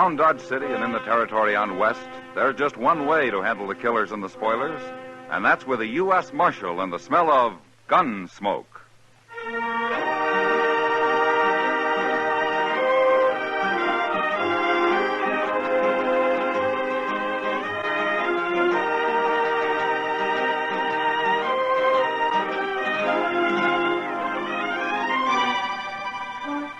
Around Dodge City and in the territory on west, there's just one way to handle the killers and the spoilers, and that's with a U.S. Marshal and the smell of Gunsmoke.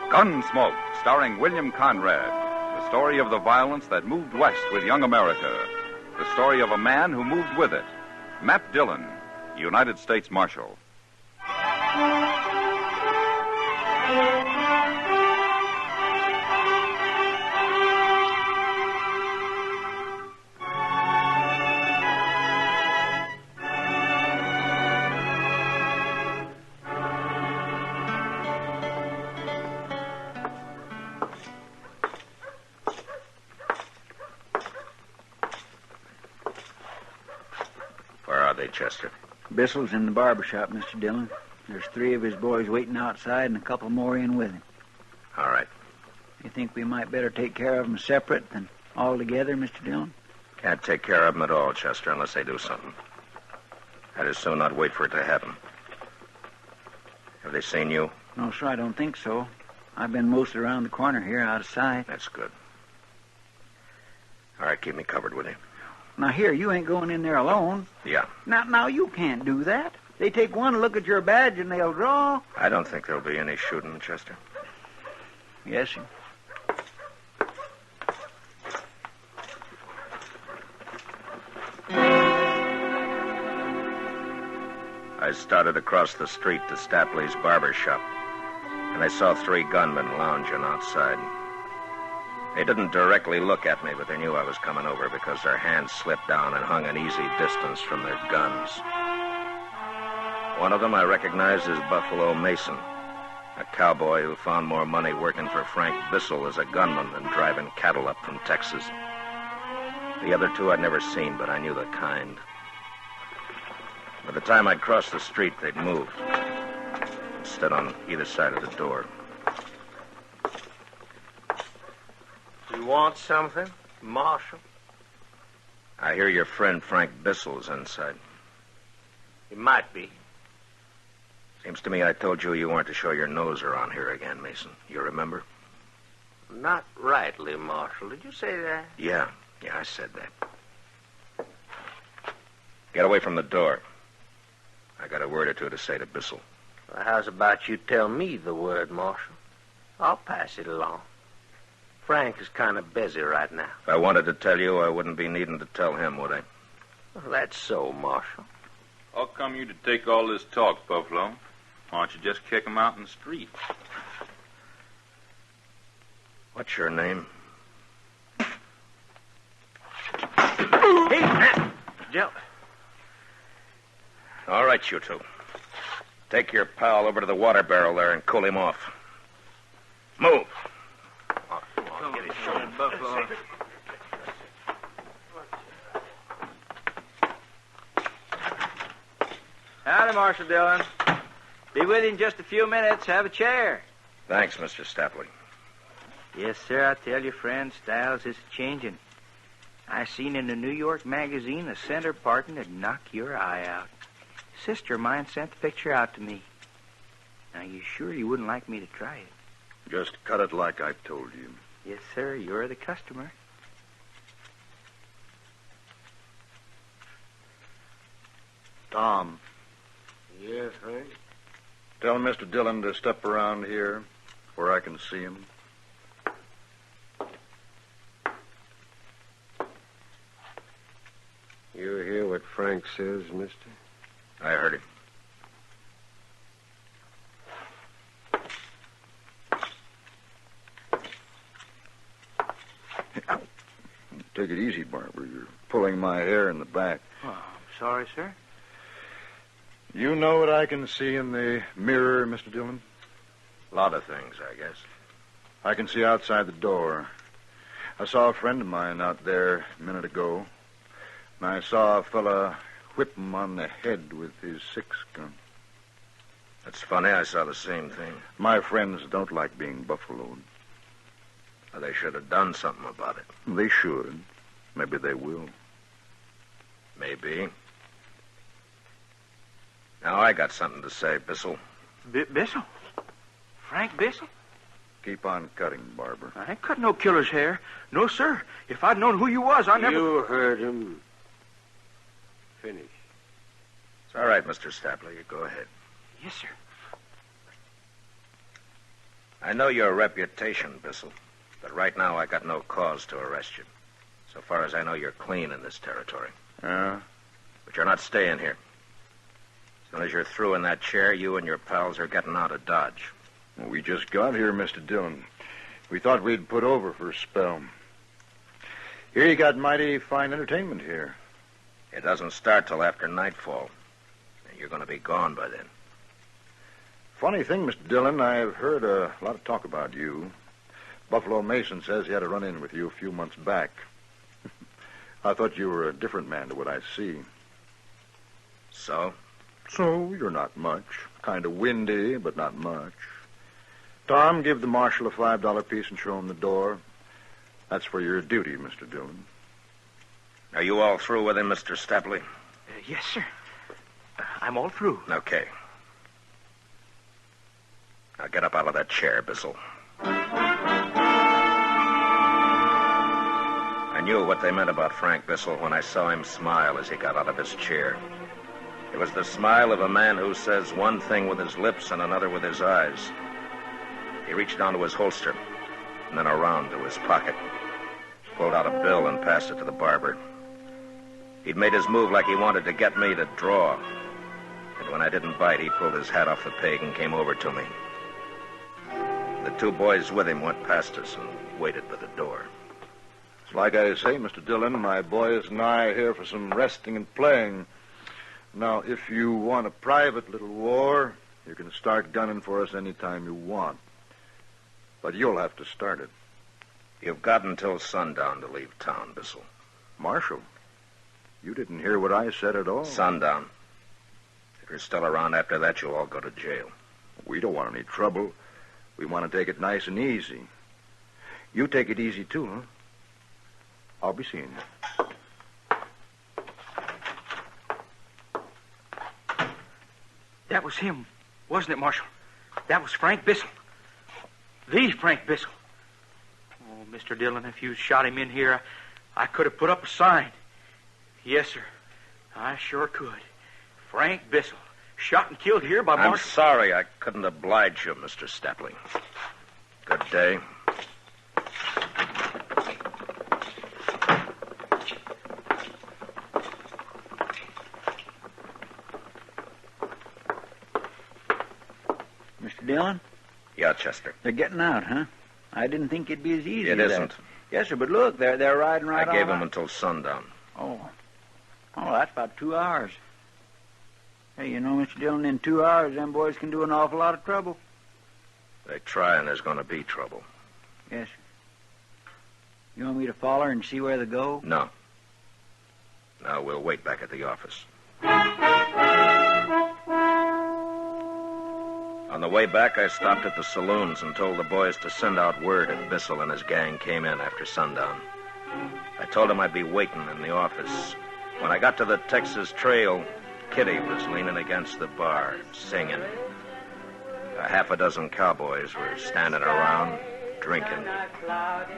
Gunsmoke, starring William Conrad. The story of the violence that moved west with young America. The story of a man who moved with it. Matt Dillon, United States Marshal. Chester. Bissell's in the barber shop, Mr. Dillon. There's 3 of his boys waiting outside and a couple more in with him. All right. You think we might better take care of them separate than all together, Mr. Dillon? Can't take care of them at all, Chester, unless they do something. I'd as soon not wait for it to happen. Have they seen you? No, sir, I don't think so. I've been mostly around the corner here, out of sight. That's good. All right, keep me covered with you. Now, here, you ain't going in there alone. Yeah. Now, you can't do that. They take one look at your badge and they'll draw. I don't think there'll be any shooting, Chester. Yes, sir. I started across the street to Stapley's barber shop, and I saw 3 gunmen lounging outside. They didn't directly look at me, but they knew I was coming over because their hands slipped down and hung an easy distance from their guns. One of them I recognized as Buffalo Mason, a cowboy who found more money working for Frank Bissell as a gunman than driving cattle up from Texas. The other 2 I'd never seen, but I knew the kind. By the time I'd crossed the street, they'd moved and stood on either side of the door. You want something, Marshal? I hear your friend Frank Bissell's inside. He might be. Seems to me I told you you weren't to show your nose around here again, Mason. You remember? Not rightly, Marshal. Did you say that? Yeah, I said that. Get away from the door. I got a word or 2 to say to Bissell. Well, how's about you tell me the word, Marshal? I'll pass it along. Frank is kind of busy right now. If I wanted to tell you, I wouldn't be needing to tell him, would I? Well, that's so, Marshal. How come you to take all this talk, Buffalo? Why don't you just kick him out in the street? What's your name? Hey, man! Joe. All right, you 2. Take your pal over to the water barrel there and cool him off. Move. Get his shoulder, Buffalo. Howdy, Marshal Dillon. Be with you in just a few minutes. Have a chair. Thanks, Mr. Stapley. Yes, sir, I tell you, friend, styles is changing. I seen in a New York magazine a center parting that'd knock your eye out. Sister of mine sent the picture out to me. Now, you sure you wouldn't like me to try it? Just cut it like I told you. Yes, sir, you're the customer. Tom, Yes, Frank? tell Mr. Dillon to step around here where I can see him. You hear what Frank says, mister? I heard him. Take it easy, Barber. You're pulling my hair in the back. Oh, I'm sorry, sir. You know what I can see in the mirror, Mr. Dillon? A lot of things, I guess. I can see outside the door. I saw a friend of mine out there a minute ago. And I saw a fella whip him on the head with his 6-gun. That's funny. I saw the same thing. My friends don't like being buffaloed. Well, they should have done something about it. They should. Maybe they will. Maybe. Now, I got something to say, Bissell. Bissell? Frank Bissell? Keep on cutting, Barber. I ain't cut no killer's hair. No, sir. If I'd known who you was, I never... You heard him. Finish. It's all right, Mr. Stapler. You go ahead. Yes, sir. I know your reputation, Bissell, but right now I got no cause to arrest you. So far as I know, you're clean in this territory. Yeah? But you're not staying here. As soon as you're through in that chair, you and your pals are getting out of Dodge. Well, we just got here, Mr. Dillon. We thought we'd put over for a spell. Here you got mighty fine entertainment here. It doesn't start till after nightfall. And you're going to be gone by then. Funny thing, Mr. Dillon, I've heard a lot of talk about you. Buffalo Mason says he had a run-in with you a few months back. I thought you were a different man to what I see. So? So, you're not much. Kind of windy, but not much. Tom, give the marshal a $5 piece and show him the door. That's for your duty, Mr. Dillon. Are you all through with him, Mr. Stapley? Yes, sir. I'm all through. Okay. Now get up out of that chair, Bissell. I knew what they meant about Frank Bissell when I saw him smile as he got out of his chair. It was the smile of a man who says one thing with his lips and another with his eyes. He reached down to his holster and then around to his pocket, pulled out a bill and passed it to the barber. He'd made his move like he wanted to get me to draw. And when I didn't bite, he pulled his hat off the peg and came over to me. The two boys with him went past us and waited by the door. It's like I say, Mr. Dillon, my boys and I are here for some resting and playing. Now, if you want a private little war, you can start gunning for us any time you want. But you'll have to start it. You've got until sundown to leave town, Bissell. Marshal, you didn't hear what I said at all. Sundown. If you're still around after that, you'll all go to jail. We don't want any trouble. We want to take it nice and easy. You take it easy, too, huh? I'll be seeing you. That was him, wasn't it, Marshal? That was Frank Bissell. The Frank Bissell. Oh, Mr. Dillon, if you shot him in here, I could have put up a sign. Yes, sir. I sure could. Frank Bissell, shot and killed here by I'm Marshal... sorry I couldn't oblige you, Mr. Stapley. Good day. Mr. Dillon? Yeah, Chester. They're getting out, huh? I didn't think it'd be as easy It as isn't. that. Yes, sir, but look, they're riding right on. I gave them out. until sundown. Oh, that's about 2 hours. Hey, you know, Mr. Dillon, in 2 hours, them boys can do an awful lot of trouble. They try and there's going to be trouble. Yes, sir. You want me to follow her and see where they go? No. No, we'll wait back at the office. On the way back, I stopped at the saloons and told the boys to send out word if Bissell and his gang came in after sundown. I told them I'd be waiting in the office. When I got to the Texas Trail, Kitty was leaning against the bar, singing. A half a dozen cowboys were standing around, drinking,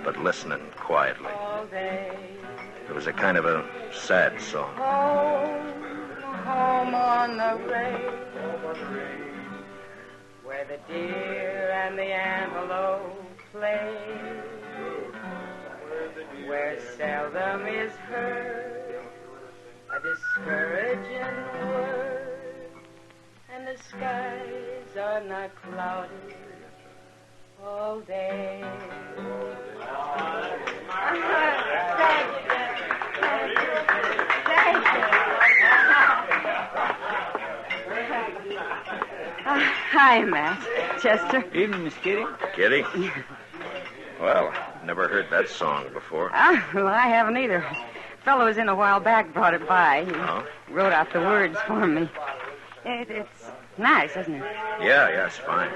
but listening quietly. It was a kind of a sad song. Home on the range, where the deer and the antelope play, where seldom is heard a discouraging word, and the skies are not cloudy all day. Hi, Matt. Chester. Evening, Miss Kitty. Kitty? Well, never heard that song before. Well, I haven't either. Fellow was in a while back, brought it by. He wrote out the words for me. It's nice, isn't it? Yeah, it's fine.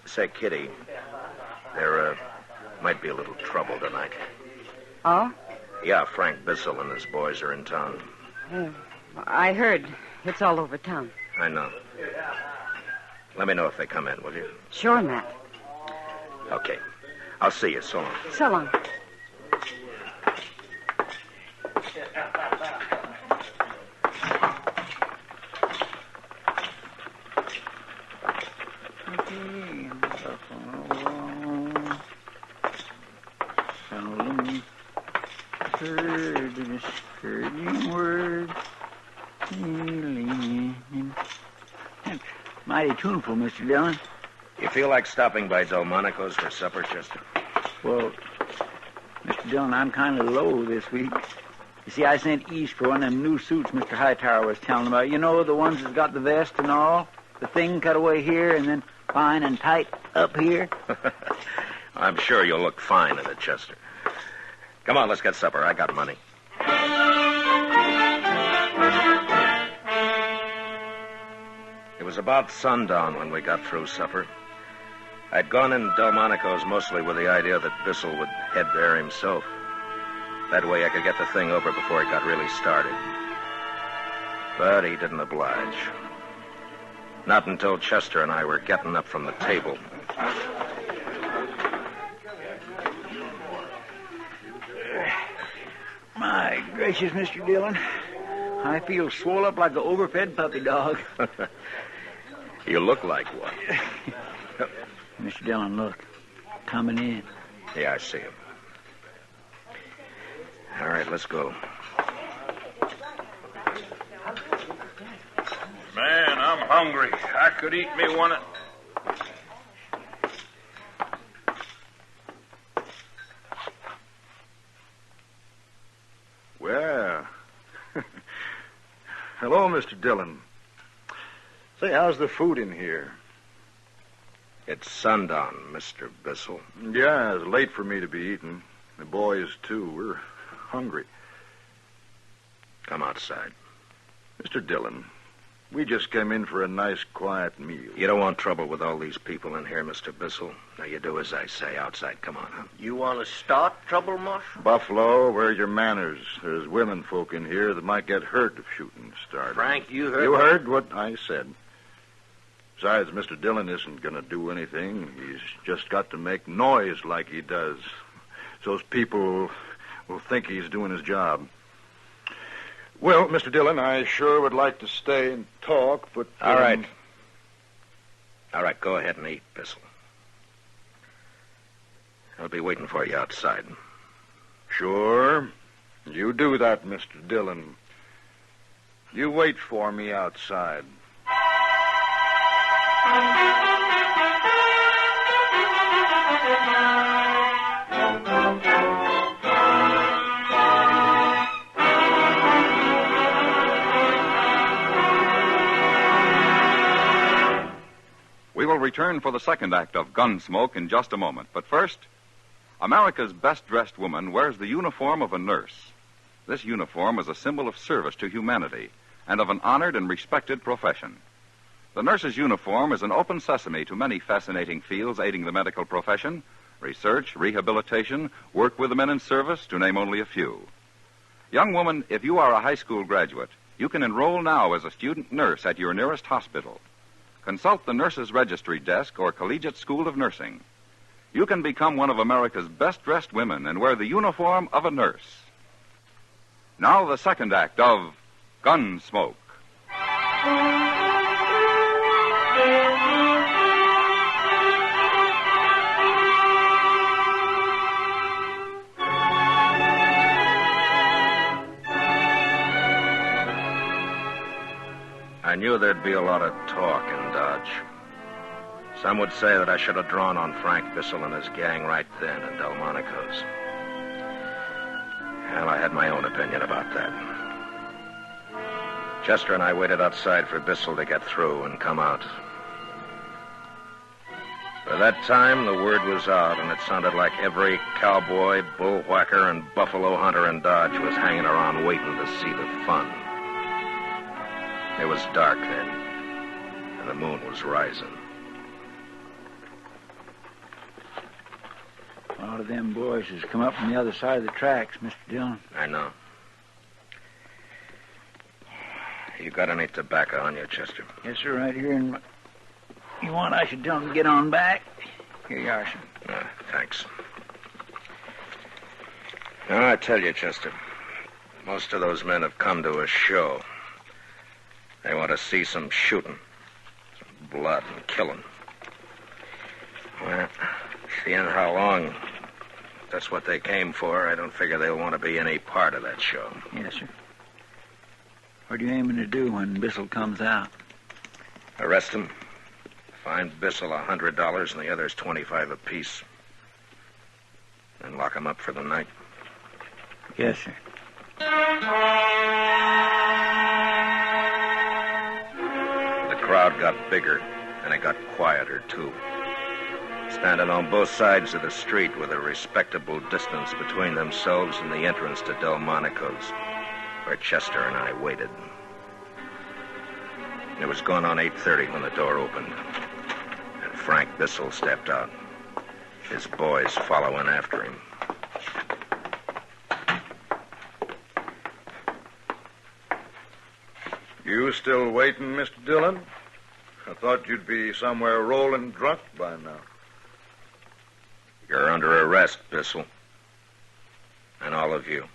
Say, Kitty, There might be a little trouble tonight. Oh? Yeah, Frank Bissell and his boys are in town. I heard. It's all over town. I know. Let me know if they come in, will you? Sure, Matt. Okay. I'll see you. So long. So long. Mighty tuneful, Mr. Dillon. You feel like stopping by Delmonico's for supper, Chester? Well, Mr. Dillon, I'm kind of low this week. You see, I sent east for one of them new suits Mr. Hightower was telling about. You know, the ones that's got the vest and all? The thing cut away here and then fine and tight up here? I'm sure you'll look fine in it, Chester. Come on, let's get supper. I got money. It was about sundown when we got through supper. I'd gone in Delmonico's mostly with the idea that Bissell would head there himself. That way I could get the thing over before it got really started. But he didn't oblige. Not until Chester and I were getting up from the table. My gracious, Mr. Dillon. I feel swole up like an overfed puppy dog. You look like one. Mr. Dillon, look. Coming in. Yeah, I see him. All right, let's go. Man, I'm hungry. I could eat me one. Well. Hello, Mr. Dillon. Say, how's the food in here? It's sundown, Mr. Bissell. Yeah, it's late for me to be eating. The boys, too. We're hungry. Come outside. Mr. Dillon, we just came in for a nice, quiet meal. You don't want trouble with all these people in here, Mr. Bissell. Now, you do as I say. Outside, come on. Huh? You want to start trouble, Marshal? Buffalo, where's your manners? There's women folk in here that might get hurt if shooting started. Frank, you heard... You heard what I said. Besides, Mr. Dillon isn't going to do anything. He's just got to make noise like he does. So people will think he's doing his job. Well, Mr. Dillon, I sure would like to stay and talk, but... All right. All right, go ahead and eat, Bissell. I'll be waiting for you outside. Sure. You do that, Mr. Dillon. You wait for me outside. We will return for the second act of Gunsmoke in just a moment. But first, America's best-dressed woman wears the uniform of a nurse. This uniform is a symbol of service to humanity and of an honored and respected profession. The nurse's uniform is an open sesame to many fascinating fields aiding the medical profession: research, rehabilitation, work with the men in service, to name only a few. Young woman, if you are a high school graduate, you can enroll now as a student nurse at your nearest hospital. Consult the Nurses Registry Desk or Collegiate School of Nursing. You can become one of America's best-dressed women and wear the uniform of a nurse. Now the second act of Gunsmoke. I knew there'd be a lot of talk in Dodge. Some would say that I should have drawn on Frank Bissell and his gang right then in Delmonico's. Well, I had my own opinion about that. Chester and I waited outside for Bissell to get through and come out. By that time, the word was out, and it sounded like every cowboy, bullwhacker, and buffalo hunter in Dodge was hanging around waiting to see the fun. It was dark then, and the moon was rising. A lot of them boys has come up from the other side of the tracks, Mr. Dillon. I know. You got any tobacco on you, Chester? Yes, sir, right here in my... You want I should tell them to get on back? Here you are, sir. Thanks. Now, I tell you, Chester, most of those men have come to a show. They want to see some shooting, some blood and killing. Well, seeing how long that's what they came for, I don't figure they'll want to be any part of that show. Yes, sir. What are you aiming to do when Bissell comes out? Arrest him. Fine Bissell $100 and the others $25 apiece. Then lock him up for the night. Yes, sir. The crowd got bigger, and it got quieter, too. Standing on both sides of the street with a respectable distance between themselves and the entrance to Delmonico's, where Chester and I waited. It was going on 8:30 when the door opened, and Frank Bissell stepped out, his boys following after him. You still waiting, Mr. Dillon? I thought you'd be somewhere rolling drunk by now. You're under arrest, Bissell. And all of you.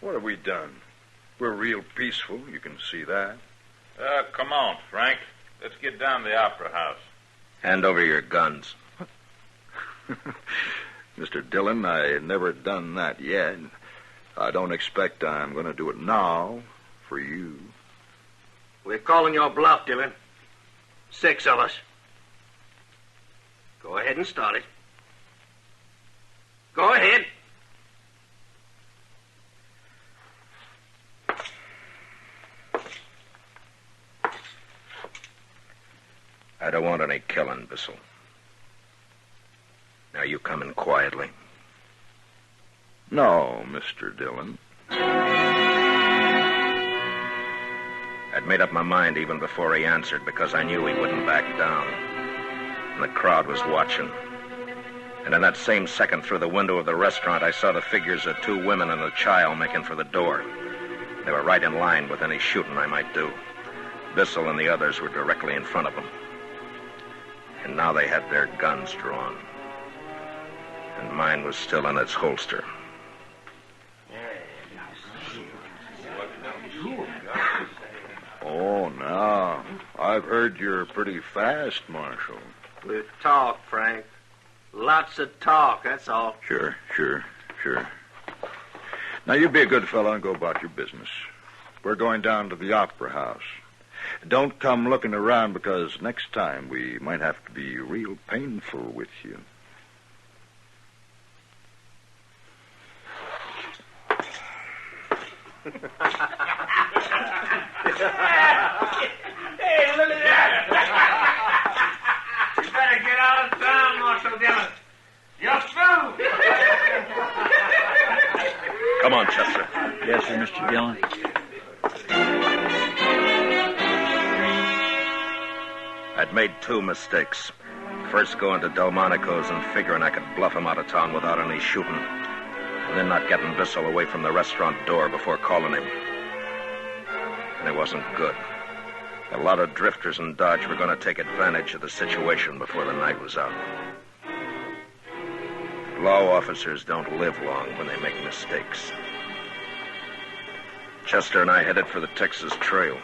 What have we done? We're real peaceful, you can see that. Come on, Frank. Let's get down to the Opera House. Hand over your guns. Mr. Dillon, I never done that yet. I don't expect I'm going to do it now for you. We're calling your bluff, Dillon. 6 of us. Go ahead and start it. Go ahead. I don't want any killing, Bissell. Now you come in quietly. No, Mr. Dillon. I'd made up my mind even before he answered because I knew he wouldn't back down. And the crowd was watching. And in that same second, through the window of the restaurant, I saw the figures of 2 women and a child making for the door. They were right in line with any shooting I might do. Bissell and the others were directly in front of them. And now they had their guns drawn. And mine was still in its holster. Oh, now, I've heard you're pretty fast, Marshal. We'll talk, Frank. Lots of talk, that's all. Sure. Now, you be a good fellow and go about your business. We're going down to the Opera House. Don't come looking around because next time we might have to be real painful with you. Hey, look at that! You better get out of town, Marshal Dillon. You're through! Come on, Chester. Yes, sir, Mr. Dillon. I'd made 2 mistakes. First going to Delmonico's and figuring I could bluff him out of town without any shooting. And then not getting Bissell away from the restaurant door before calling him. And it wasn't good. A lot of drifters in Dodge were going to take advantage of the situation before the night was out. Law officers don't live long when they make mistakes. Chester and I headed for the Texas Trail.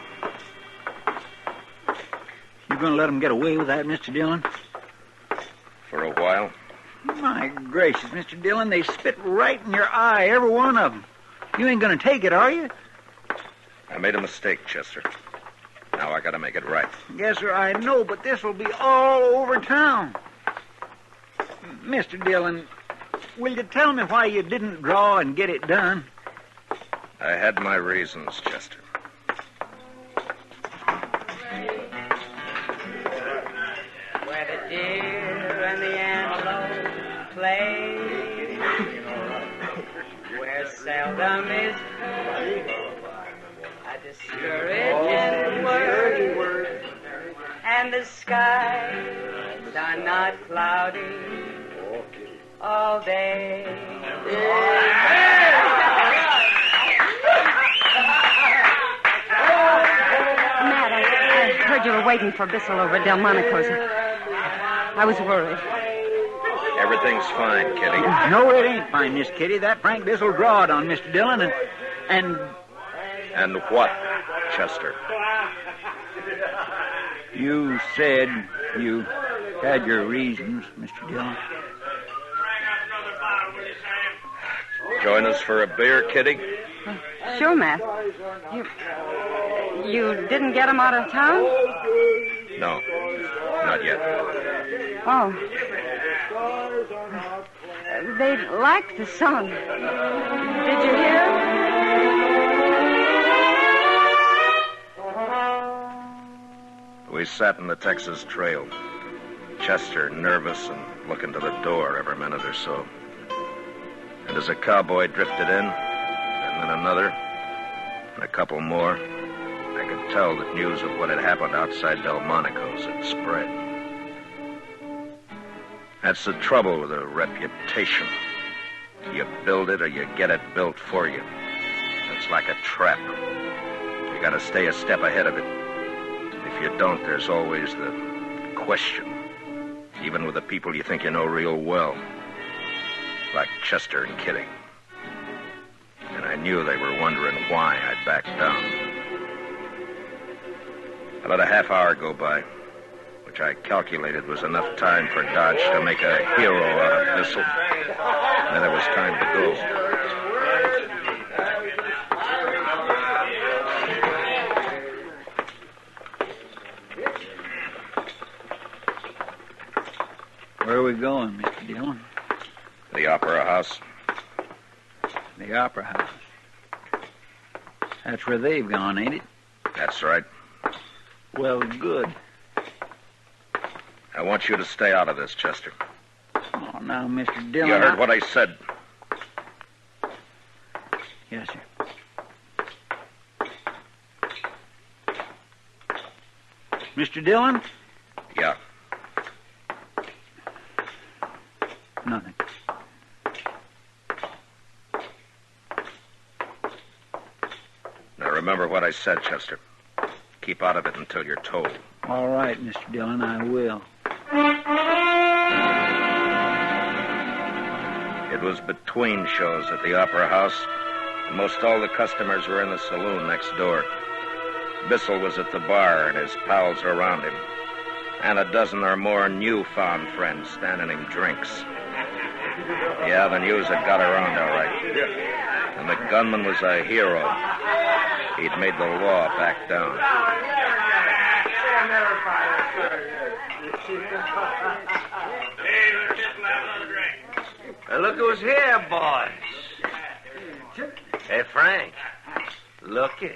You going to let them get away with that, Mr. Dillon? For a while. My gracious, Mr. Dillon, they spit right in your eye, every one of them. You ain't going to take it, are you? I made a mistake, Chester. Now I got to make it right. Yes, sir, I know, but this will be all over town. Mr. Dillon, will you tell me why you didn't draw and get it done? I had my reasons, Chester. Where the deer and the antelope play, where seldom is a discouraging word, and the skies are not cloudy, all day. Matt, I heard you were waiting for Bissell over at Delmonico's. I was worried. Everything's fine, Kitty. No, it ain't fine, Miss Kitty. That Frank Bissell drawed on Mr. Dillon and... And what, Chester? You said you had your reasons, Mr. Dillon. Join us for a beer, Kitty? Sure, Matt. You didn't get him out of town? No, not yet. Oh. They liked the song. Did you hear? We sat in the Texas Trail. Chester nervous and looking to the door every minute or so. And as a cowboy drifted in, and then another, and a couple more, I could tell that news of what had happened outside Delmonico's had spread. That's the trouble with a reputation. You build it or you get it built for you. It's like a trap. You gotta stay a step ahead of it. If you don't, there's always the question. Even with the people you think you know real well. Like Chester and Kitty. And I knew they were wondering why I'd backed down. I let a half hour go by, which I calculated was enough time for Dodge to make a hero out of Bissell. And then it was time to go. Where are we going, Mr. Dillon? The Opera House. The Opera House. That's where they've gone, ain't it? That's right. Well, good. I want you to stay out of this, Chester. Oh, now, Mr. Dillon... You heard what I said. Yes, sir. Mr. Dillon? Yeah. Nothing. Now remember what I said, Chester. Keep out of it until you're told. All right, Mr. Dillon, I will. It was between shows at the Opera House, and most all the customers were in the saloon next door. Bissell was at the bar, and his pals around him, and a dozen or more newfound friends standing him drinks. Yeah, the news had got around all right. And the gunman was a hero. He'd made the law back down. Look who's here, boys. Hey, Frank. Looky.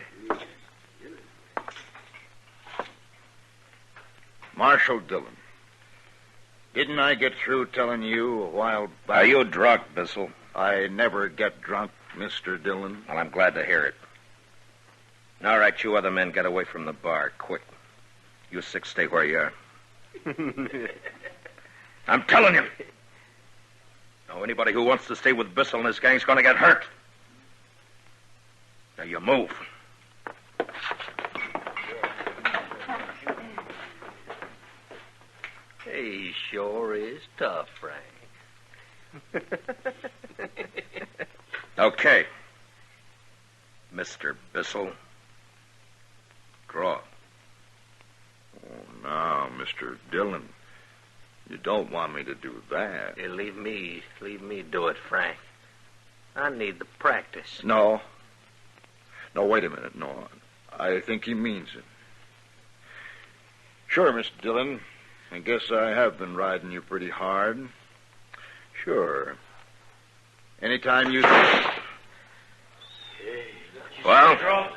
Marshal Dillon. Didn't I get through telling you a while back? Are you drunk, Bissell? I never get drunk, Mr. Dillon. Well, I'm glad to hear it. All right, you other men get away from the bar, quick. You six stay where you are. I'm telling you. Now, anybody who wants to stay with Bissell and his gang's going to get hurt. Now, you move. He sure is tough, Frank. Okay. Mr. Bissell. Draw. Oh, now, Mr. Dillon, you don't want me to do that. Yeah, leave me do it, Frank. I need the practice. No. No, wait a minute. No, I think he means it. Sure, Mr. Dillon. I guess I have been riding you pretty hard. Sure. Anytime you... Well,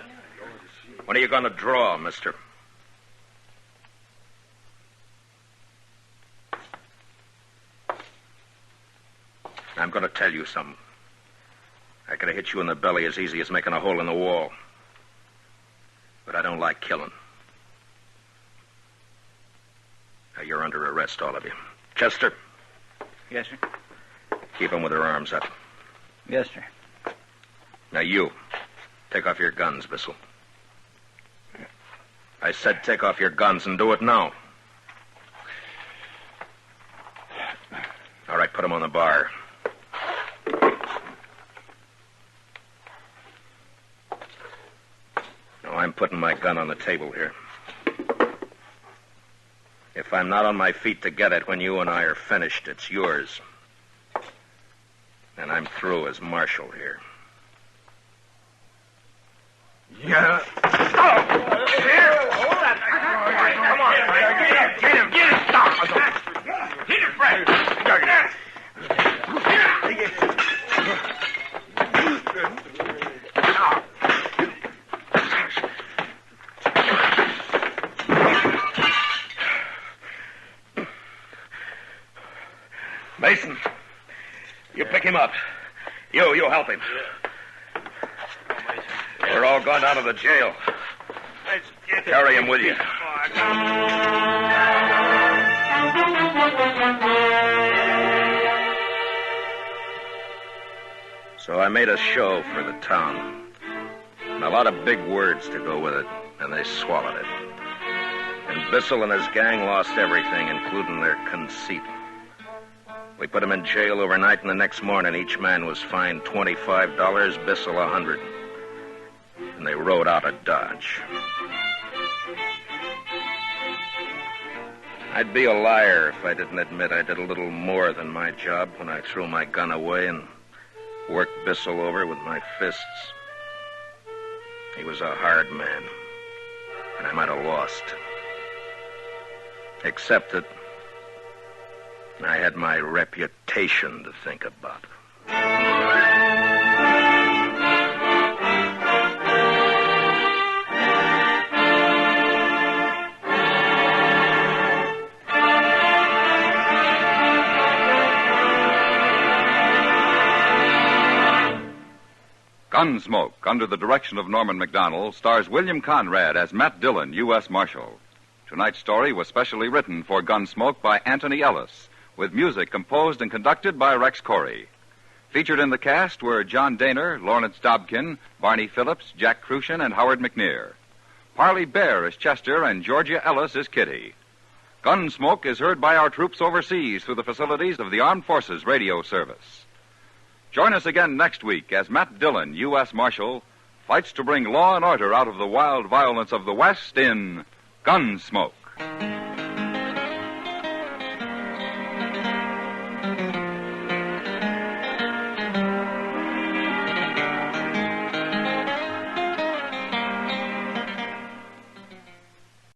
when are you going to draw, mister? I'm going to tell you something. I could have hit you in the belly as easy as making a hole in the wall. But I don't like killing. Now, you're under arrest, all of you. Chester. Yes, sir. Keep them with their arms up. Yes, sir. Now you, take off your guns, Bissell. I said take off your guns and do it now. All right, put them on the bar. Now I'm putting my gun on the table here. If I'm not on my feet to get it when you and I are finished, it's yours. And I'm through as marshal here. Yeah. Come on, Frank. Get him. Stop. Hit him, Frank. Mason, you pick him up. You help him. We're all gone out of the jail. Carry him with you. So I made a show for the town. And a lot of big words to go with it, and they swallowed it. And Bissell and his gang lost everything, including their conceit. We put them in jail overnight, and the next morning each man was fined $25, Bissell $100. And they rode out of Dodge. I'd be a liar if I didn't admit I did a little more than my job when I threw my gun away and worked Bissell over with my fists. He was a hard man, and I might have lost. Except that I had my reputation to think about. Gunsmoke, under the direction of Norman Macdonnell, stars William Conrad as Matt Dillon, U.S. Marshal. Tonight's story was specially written for Gunsmoke by Anthony Ellis, with music composed and conducted by Rex Corey. Featured in the cast were John Daner, Lawrence Dobkin, Barney Phillips, Jack Crucian, and Howard McNear. Parley Baer is Chester, and Georgia Ellis is Kitty. Gunsmoke is heard by our troops overseas through the facilities of the Armed Forces Radio Service. Join us again next week as Matt Dillon, U.S. Marshal, fights to bring law and order out of the wild violence of the West in Gunsmoke.